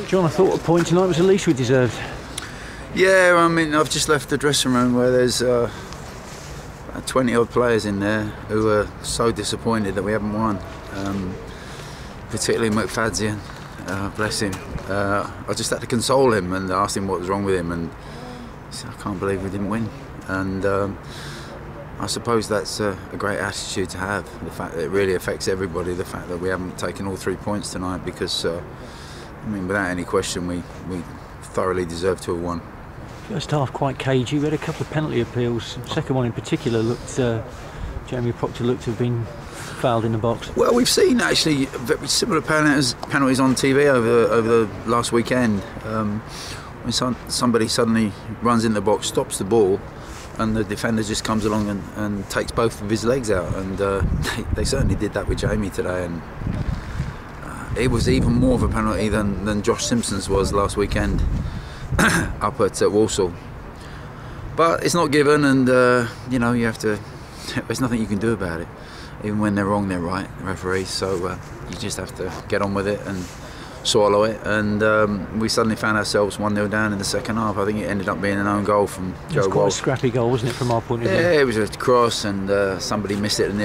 John, I thought a point tonight was the least we deserved. Yeah, I mean, I've just left the dressing room where there's 20 odd players in there who are so disappointed that we haven't won. Particularly McFadzean, bless him. I just had to console him and ask him what was wrong with him, and he said, I can't believe we didn't win. And I suppose that's a great attitude to have, the fact that it really affects everybody, the fact that we haven't taken all 3 points tonight, because I mean, without any question, we thoroughly deserve to have won. First half quite cagey. We had a couple of penalty appeals. Second one in particular looked, Jamie Proctor looked to have been fouled in the box. Well, we've seen actually very similar penalties on TV over the last weekend. When somebody suddenly runs in the box, stops the ball, and the defender just comes along and takes both of his legs out. And they certainly did that with Jamie today. And it was even more of a penalty than Josh Simpson's was last weekend up at Walsall. But it's not given, and you know, you have to. There's nothing you can do about it. Even when they're wrong, they're right, the referees. So you just have to get on with it and swallow it. And we suddenly found ourselves 1-0 down in the second half. I think it ended up being an own goal from Joe Walsh. It was quite a scrappy goal, wasn't it, from our point of view? Yeah, it was a cross, and somebody missed it, and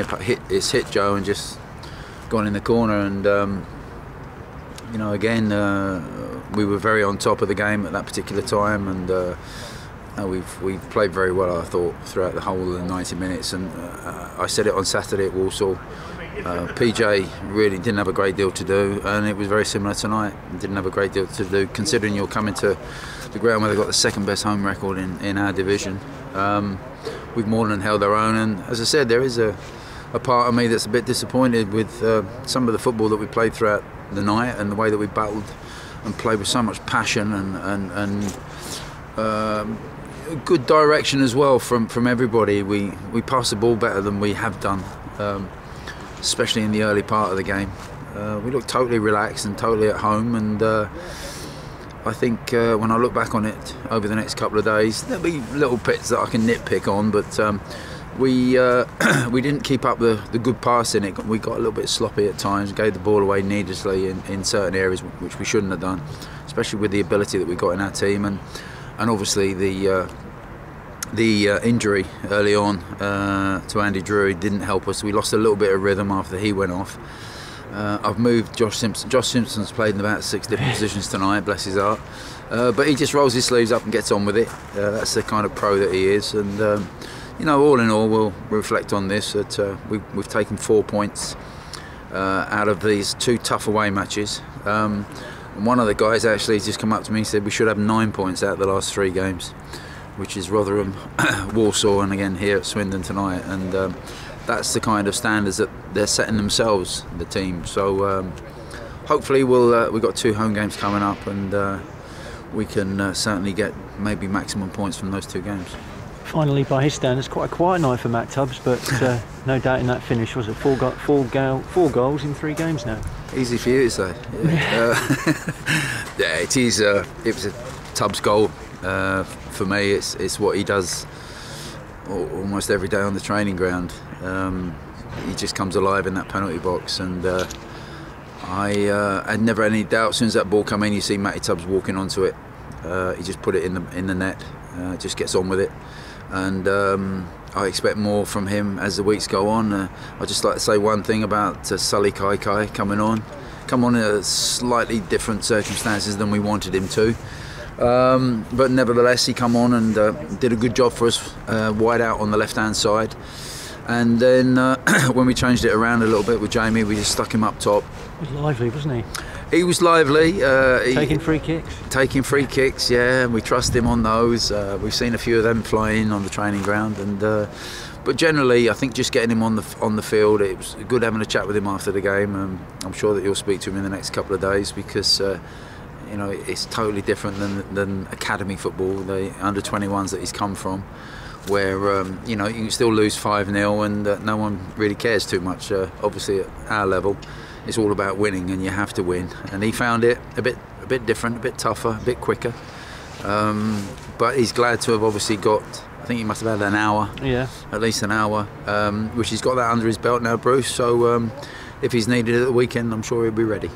it's hit Joe and just gone in the corner. And you know, again, we were very on top of the game at that particular time, and we've played very well, I thought, throughout the whole of the 90 minutes. And I said it on Saturday at Walsall. PJ really didn't have a great deal to do, and it was very similar tonight. Didn't have a great deal to do, considering you're coming to the ground where they've got the second best home record in our division. We've more than held our own, and as I said, there is a part of me that's a bit disappointed with some of the football that we played throughout the night, and the way that we battled and played with so much passion and good direction as well from everybody. We passed the ball better than we have done, especially in the early part of the game. We looked totally relaxed and totally at home, and I think when I look back on it over the next couple of days, there'll be little bits that I can nitpick on, but we didn't keep up the good passing. We got a little bit sloppy at times, gave the ball away needlessly in certain areas which we shouldn't have done, especially with the ability that we got in our team, and obviously the injury early on to Andy Drury didn't help us. We lost a little bit of rhythm after he went off. I've moved Josh Simpson. Josh Simpson's played in about 6 different positions tonight, bless his heart. But he just rolls his sleeves up and gets on with it. That's the kind of pro that he is. And you know, all in all, we'll reflect on this, that we've taken 4 points out of these 2 tough away matches. And one of the guys actually just come up to me and said we should have 9 points out of the last 3 games, which is Rotherham, Walsall, and again here at Swindon tonight. And that's the kind of standards that they're setting themselves, the team. So hopefully we've got 2 home games coming up, and we can certainly get maybe maximum points from those 2 games. Finally, by his standards, quite a quiet night for Matt Tubbs, but no doubt in that finish. Was it 4 goals in 3 games now? Easy for you to say. Yeah, it is. It was a Tubbs goal. For me, it's what he does almost every day on the training ground. He just comes alive in that penalty box, and I had never any doubt. As soon as that ball came in, you see Matty Tubbs walking onto it. He just put it in the net. Just gets on with it, and I expect more from him as the weeks go on. I'd just like to say one thing about Sully Kai coming on in slightly different circumstances than we wanted him to. But nevertheless, he come on and did a good job for us, wide out on the left-hand side. And then when we changed it around a little bit with Jamie, we just stuck him up top. He was lively, wasn't he? He was lively. Taking free kicks? Taking free kicks, yeah. We trust him on those. We've seen a few of them fly in on the training ground. But generally, I think just getting him on the field, it was good having a chat with him after the game. I'm sure that you'll speak to him in the next couple of days, because you know, it's totally different than academy football, the under-21s that he's come from, where you know, you can still lose 5-0 and no one really cares too much. Obviously, at our level, it's all about winning, and you have to win. And he found it a bit different, a bit tougher, a bit quicker. But he's glad to have obviously got, I think he must have had an hour, yeah, at least an hour, which he's got that under his belt now, Bruce. So if he's needed at the weekend, I'm sure he'll be ready.